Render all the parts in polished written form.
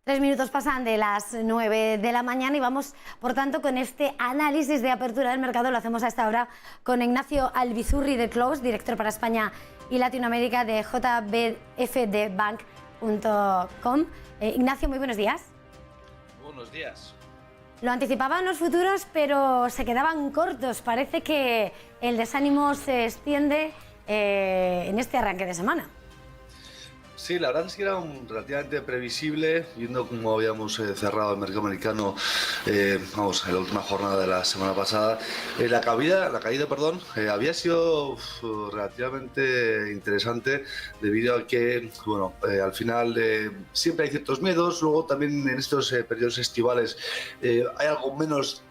3 minutos pasan de las 9 de la mañana y vamos, por tanto, con este análisis de apertura del mercado. Lo hacemos a esta hora con Ignacio Albizurri de Close, director para España y Latinoamérica de jbfdbank.com. Ignacio, muy buenos días. Buenos días. Lo anticipaban los futuros, pero se quedaban cortos. Parece que el desánimo se extiende en este arranque de semana. Sí, la verdad es que era relativamente previsible, viendo cómo habíamos cerrado el mercado americano, en la última jornada de la semana pasada. La caída, había sido relativamente interesante debido a que, al final siempre hay ciertos miedos. Luego también en estos periodos estivales hay algo menos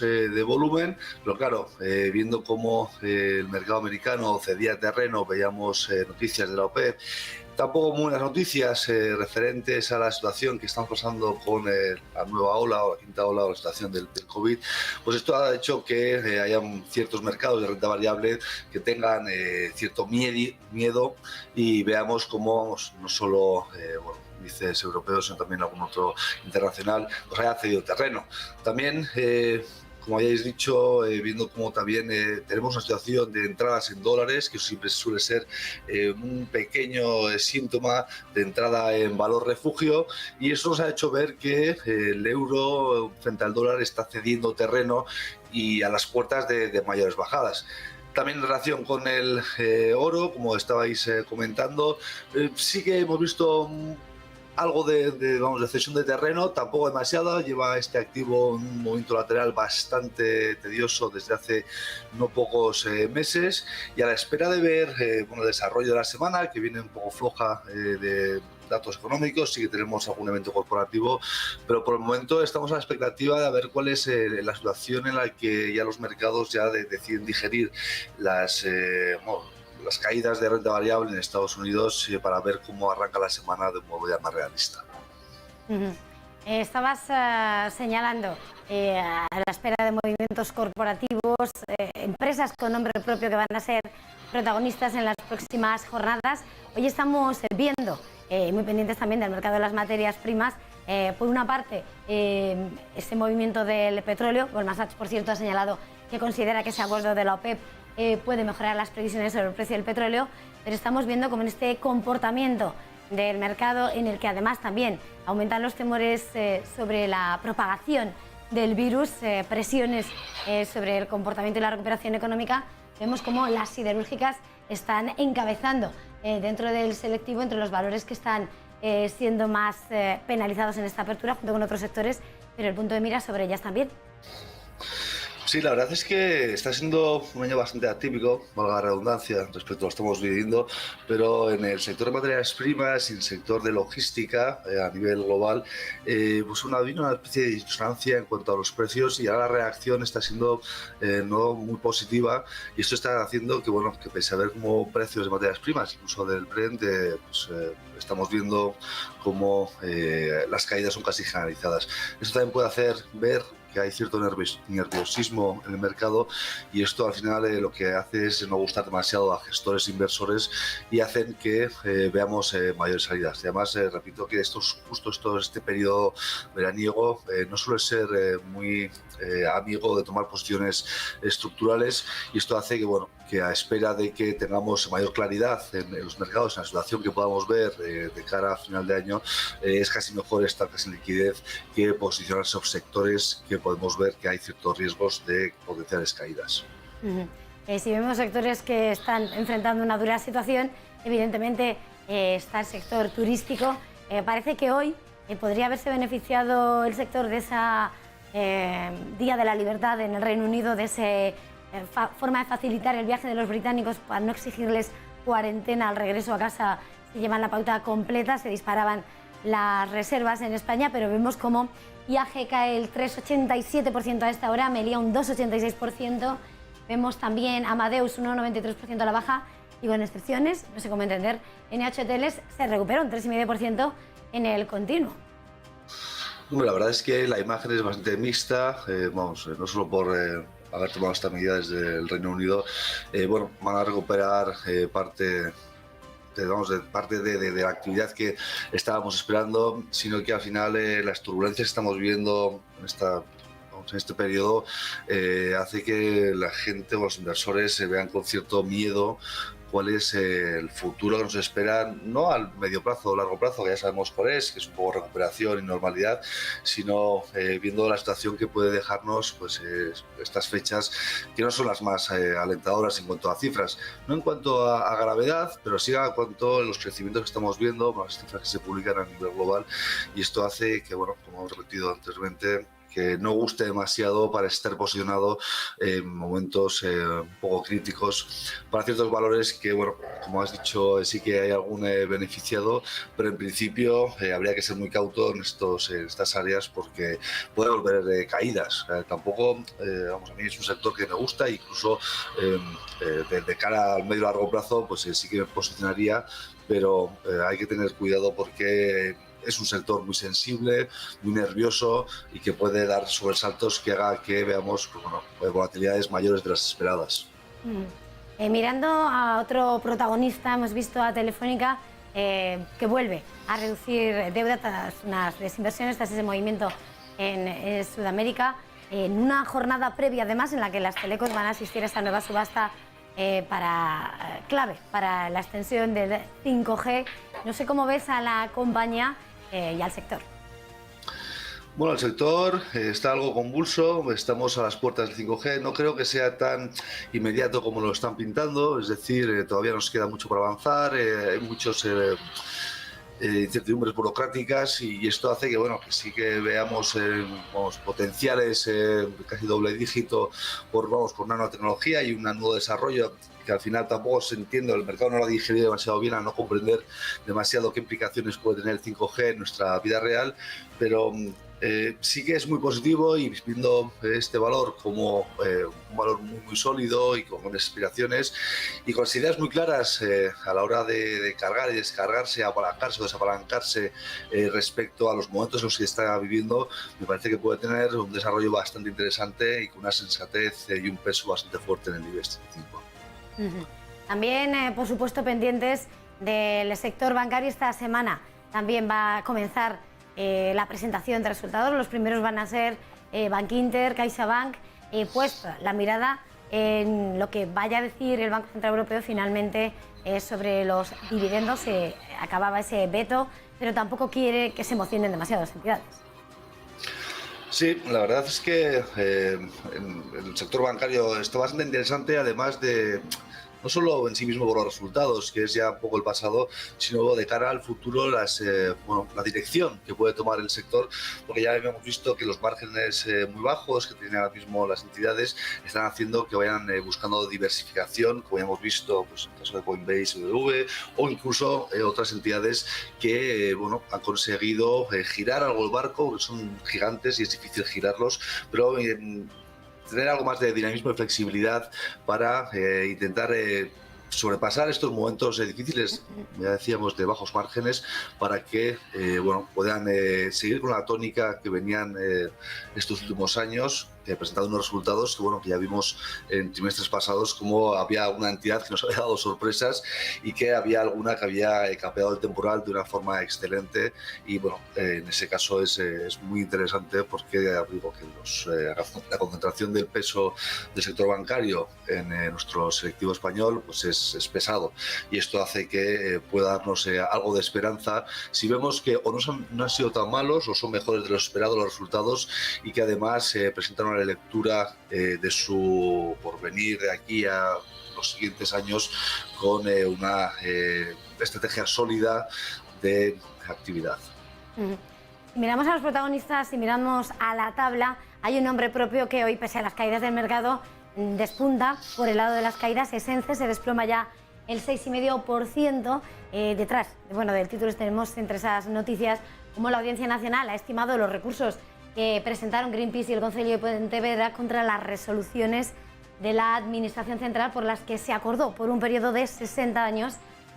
de volumen, pero claro, viendo cómo el mercado americano cedía terreno, veíamos noticias de la OPEP. Tampoco muy buenas noticias referentes a la situación que estamos pasando con la nueva ola o la quinta ola o la situación del COVID. Pues esto ha hecho que haya ciertos mercados de renta variable que tengan cierto miedo y veamos cómo no solo índices europeos, sino también algún otro internacional, pues haya cedido terreno. También como hayáis dicho, viendo cómo también tenemos una situación de entradas en dólares, que siempre suele ser un pequeño síntoma de entrada en valor refugio, y eso nos ha hecho ver que el euro frente al dólar está cediendo terreno y a las puertas de mayores bajadas. También en relación con el oro, como estabais comentando, sí que hemos visto algo de cesión de terreno, tampoco demasiado. Lleva este activo un movimiento lateral bastante tedioso desde hace no pocos meses, y a la espera de ver el desarrollo de la semana, que viene un poco floja de datos económicos. Sí que tenemos algún evento corporativo, pero por el momento estamos a la expectativa de ver cuál es la situación en la que ya los mercados ya deciden digerir las caídas de renta variable en Estados Unidos, para ver cómo arranca la semana de un modo ya más realista. Estabas señalando a la espera de movimientos corporativos, empresas con nombre propio que van a ser protagonistas en las próximas jornadas. Hoy estamos viendo, muy pendientes también del mercado de las materias primas, por una parte ese movimiento del petróleo. Goldman Sachs, por cierto, ha señalado que considera que ese acuerdo de la OPEP puede mejorar las previsiones sobre el precio del petróleo, pero estamos viendo como en este comportamiento del mercado, en el que además también aumentan los temores sobre la propagación del virus, presiones sobre el comportamiento y la recuperación económica, vemos como las siderúrgicas están encabezando dentro del selectivo entre los valores que están siendo más penalizados en esta apertura, junto con otros sectores, pero el punto de mira sobre ellas también. Sí, la verdad es que está siendo un año bastante atípico, valga la redundancia, respecto a lo que estamos viviendo, pero en el sector de materias primas y el sector de logística a nivel global, pues vino una especie de disonancia en cuanto a los precios, y ahora la reacción está siendo no muy positiva, y esto está haciendo que, que pese a ver como precios de materias primas, incluso del Brent, estamos viendo como las caídas son casi generalizadas. Esto también puede hacer ver que hay cierto nerviosismo en el mercado, y esto al final lo que hace es no gustar demasiado a gestores e inversores, y hacen que veamos mayores salidas. Y además, repito que este periodo veraniego no suele ser muy amigo de tomar posiciones estructurales, y esto hace que a espera de que tengamos mayor claridad en los mercados, en la situación que podamos ver de cara a final de año, es casi mejor estar casi en liquidez que posicionarse sobre sectores que podemos ver que hay ciertos riesgos de potenciales caídas. Si vemos sectores que están enfrentando una dura situación, evidentemente está el sector turístico. Parece que hoy podría haberse beneficiado el sector de esa Día de la Libertad en el Reino Unido, de esa forma de facilitar el viaje de los británicos para no exigirles cuarentena al regreso a casa si llevan la pauta completa. Se disparaban las reservas en España, pero vemos como IAG cae el 3,87% a esta hora, Meliá un 2,86%, vemos también Amadeus un 1,93% a la baja, y con excepciones, no sé cómo entender, NH Hoteles se recuperó un 3,5% en el continuo. La verdad es que la imagen es bastante mixta, no solo por haber tomado esta medida desde el Reino Unido, van a recuperar parte de parte de la actividad que estábamos esperando, sino que al final las turbulencias que estamos viviendo en este periodo hace que la gente o los inversores se vean con cierto miedo cuál es el futuro que nos espera, no al medio plazo o largo plazo, que ya sabemos cuál es, que es un poco recuperación y normalidad, sino viendo la situación que puede dejarnos pues, estas fechas, que no son las más alentadoras en cuanto a cifras, no en cuanto a gravedad, pero sí en cuanto a los crecimientos que estamos viendo, las cifras que se publican a nivel global, y esto hace que, bueno, como hemos repetido anteriormente, que no guste demasiado para estar posicionado en momentos un poco críticos para ciertos valores que, bueno, como has dicho, sí que hay algún beneficiado, pero en principio habría que ser muy cauto en estas áreas porque puede volver caídas. Tampoco, vamos, a mí es un sector que me gusta, incluso de cara al medio y largo plazo, pues sí que me posicionaría, pero hay que tener cuidado porque es un sector muy sensible, muy nervioso y que puede dar sobresaltos que haga que veamos pues, bueno, volatilidades mayores de las esperadas. Mirando a otro protagonista, hemos visto a Telefónica que vuelve a reducir deuda tras unas desinversiones, tras ese movimiento en Sudamérica, en una jornada previa además en la que las telecos van a asistir a esta nueva subasta clave para la extensión del 5G. No sé cómo ves a la compañía y al sector. Bueno, el sector está algo convulso, estamos a las puertas del 5G, no creo que sea tan inmediato como lo están pintando, es decir, todavía nos queda mucho por avanzar, hay muchos incertidumbres burocráticas y esto hace que, bueno, que sí que veamos potenciales casi doble dígito por nanotecnología y un nuevo desarrollo que al final tampoco se entiende, el mercado no lo ha digerido demasiado bien a no comprender demasiado qué implicaciones puede tener el 5G en nuestra vida real, pero sí que es muy positivo y viendo este valor como un valor muy sólido y con buenas aspiraciones y con ideas muy claras a la hora de cargar y descargarse, apalancarse o desapalancarse respecto a los momentos en los que está viviendo, me parece que puede tener un desarrollo bastante interesante y con una sensatez y un peso bastante fuerte en el IBEX 35. También, por supuesto, pendientes del sector bancario. Esta semana también va a comenzar la presentación de resultados. Los primeros van a ser Bankinter, CaixaBank, puesta la mirada en lo que vaya a decir el Banco Central Europeo finalmente sobre los dividendos. Acababa ese veto, pero tampoco quiere que se emocionen demasiado las entidades. Sí, la verdad es que el sector bancario está bastante interesante, además de no solo en sí mismo por los resultados, que es ya un poco el pasado, sino de cara al futuro, la dirección que puede tomar el sector, porque ya hemos visto que los márgenes muy bajos que tienen ahora mismo las entidades están haciendo que vayan buscando diversificación, como ya hemos visto pues, en el caso de Coinbase, BBV, o incluso otras entidades que bueno, han conseguido girar algo el barco, porque son gigantes y es difícil girarlos, pero tener algo más de dinamismo y flexibilidad para intentar sobrepasar estos momentos difíciles, ya decíamos, de bajos márgenes, para que bueno, puedan seguir con la tónica que venían estos últimos años, presentando unos resultados que, bueno, que ya vimos en trimestres pasados como había una entidad que nos había dado sorpresas y que había alguna que había capeado el temporal de una forma excelente y, bueno, en ese caso es muy interesante porque digo que la concentración del peso del sector bancario en nuestro selectivo español pues es pesado y esto hace que pueda darnos algo de esperanza si vemos que o no han sido tan malos o son mejores de lo esperado los resultados y que además presentan una lectura de su porvenir de aquí a los siguientes años con una estrategia sólida de actividad. Si miramos a los protagonistas y miramos a la tabla, hay un nombre propio que hoy, pese a las caídas del mercado, despunta por el lado de las caídas. Essence se desploma ya el 6,5%. Detrás del título tenemos entre esas noticias como la Audiencia Nacional ha estimado los recursos que presentaron Greenpeace y el Concello de Pontevedra contra las resoluciones de la Administración Central por las que se acordó por un periodo de 60 años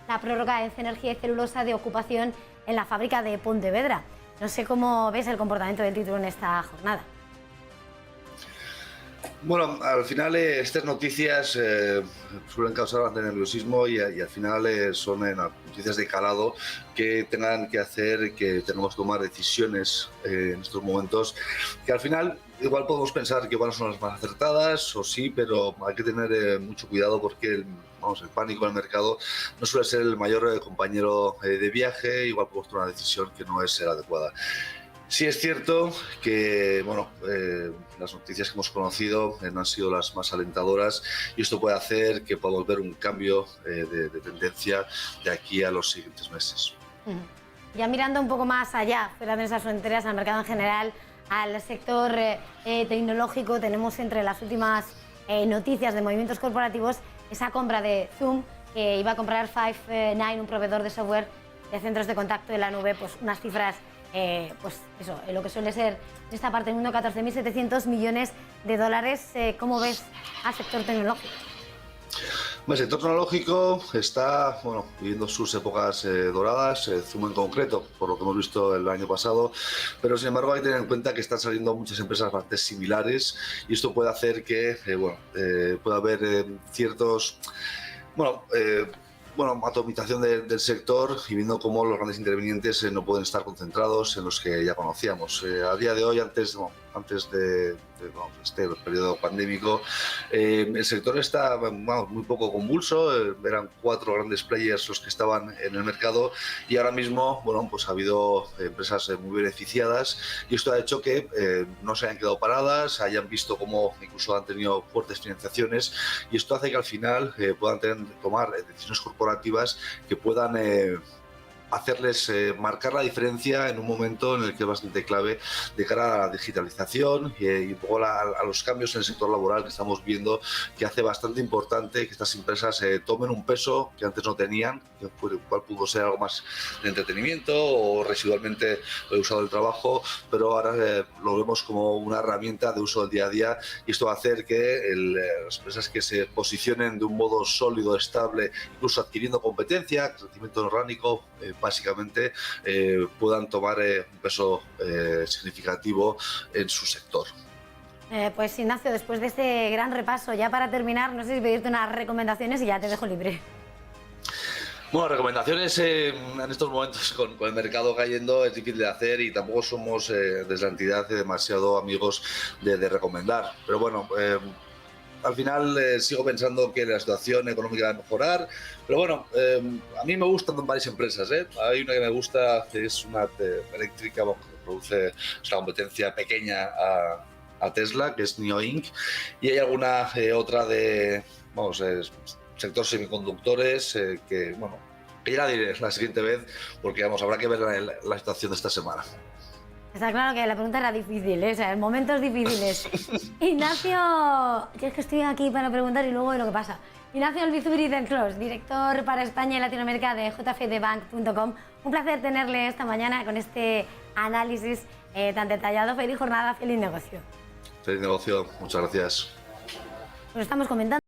la prórroga de energía y celulosa de ocupación en la fábrica de Pontevedra. No sé cómo ves el comportamiento del título en esta jornada. Bueno, al final estas noticias suelen causar bastante nerviosismo y al final son noticias de calado que tengan que hacer que tengamos que tomar decisiones en estos momentos que al final igual podemos pensar que igual no son las más acertadas o sí, pero hay que tener mucho cuidado porque el pánico en el mercado no suele ser el mayor compañero de viaje, igual podemos tomar una decisión que no es la adecuada. Sí es cierto que las noticias que hemos conocido no han sido las más alentadoras y esto puede hacer que podamos ver un cambio de tendencia de aquí a los siguientes meses. Ya mirando un poco más allá, fuera de esas fronteras, al mercado en general, al sector tecnológico, tenemos entre las últimas noticias de movimientos corporativos esa compra de Zoom, que iba a comprar Five9, un proveedor de software de centros de contacto en la nube, pues unas cifras pues eso, lo que suele ser en esta parte del mundo, 14.700 millones de dólares. ¿Cómo ves al sector tecnológico? El sector tecnológico está viviendo sus épocas doradas, Zoom en concreto, por lo que hemos visto el año pasado, pero sin embargo hay que tener en cuenta que están saliendo muchas empresas bastante similares y esto puede hacer que pueda haber ciertos atomización del sector y viendo cómo los grandes intervinientes no pueden estar concentrados en los que ya conocíamos. A día de hoy, antes de este periodo pandémico, el sector está muy poco convulso, eran 4 grandes players los que estaban en el mercado y ahora mismo pues ha habido empresas muy beneficiadas y esto ha hecho que no se hayan quedado paradas, hayan visto cómo incluso han tenido fuertes financiaciones y esto hace que al final puedan tomar decisiones corporativas que puedan hacerles marcar la diferencia en un momento en el que es bastante clave de cara a la digitalización y un poco a los cambios en el sector laboral que estamos viendo, que hace bastante importante que estas empresas tomen un peso que antes no tenían, que cual pudo ser algo más de entretenimiento o residualmente usado del trabajo, pero ahora lo vemos como una herramienta de uso del día a día y esto va a hacer que las empresas que se posicionen de un modo sólido, estable, incluso adquiriendo competencia, crecimiento orgánico, básicamente puedan tomar un peso significativo en su sector. Pues Ignacio, después de este gran repaso, ya para terminar, no sé si pedirte unas recomendaciones y ya te dejo libre. Bueno, recomendaciones en estos momentos con el mercado cayendo es difícil de hacer y tampoco somos desde la entidad demasiado amigos de recomendar, pero bueno, al final sigo pensando que la situación económica va a mejorar, pero bueno, a mí me gustan varias empresas. Hay una que me gusta, que es una eléctrica que produce una competencia pequeña a Tesla, que es NIO Inc. Y hay alguna otra de sector semiconductores que ya la diré la siguiente vez porque habrá que ver la situación de esta semana. Está claro que la pregunta era difícil, o sea, en momentos difíciles. Ignacio, yo es que estoy aquí para preguntar y luego de lo que pasa. Ignacio Albizuri del Clos, director para España y Latinoamérica de jfdbank.com. Un placer tenerle esta mañana con este análisis tan detallado. Feliz jornada, feliz negocio. Feliz negocio, muchas gracias. Lo estamos comentando.